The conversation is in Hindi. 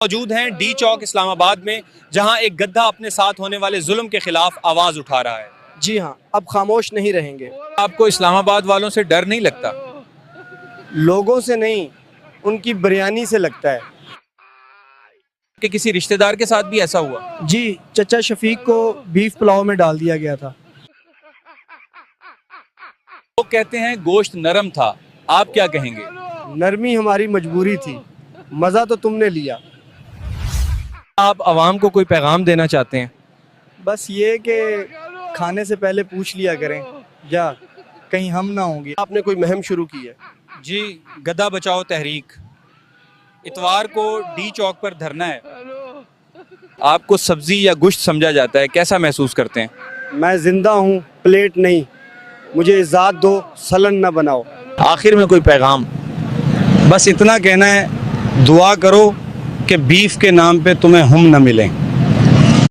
मौजूद हैं डी चौक इस्लामाबाद में, जहां एक गधा अपने साथ होने वाले जुल्म के खिलाफ आवाज उठा रहा है। जी हाँ, अब खामोश नहीं रहेंगे। आपको इस्लामाबाद वालों से डर नहीं लगता? लोगों से नहीं, उनकी बिरयानी से लगता है। कि किसी रिश्तेदार के साथ भी ऐसा हुआ? जी, चचा शफीक को बीफ पुलाव में डाल दिया गया था। लोग कहते हैं गोश्त नरम था, आप क्या कहेंगे? नरमी हमारी मजबूरी थी, मज़ा तो तुमने लिया। आप आवाम को कोई पैगाम देना चाहते हैं? बस ये कि खाने से पहले पूछ लिया करें, या कहीं हम ना होंगे। आपने कोई मुहिम शुरू की है? जी, गधा बचाओ तहरीक। इतवार को डी चौक पर धरना है। आपको सब्जी या गोश्त समझा जाता है, कैसा महसूस करते हैं? मैं जिंदा हूँ, प्लेट नहीं। मुझे इजाज़त दो, सलन ना बनाओ। आखिर में कोई पैगाम? बस इतना कहना है, दुआ करो कि बीफ के नाम पे तुम्हें हम न मिलें।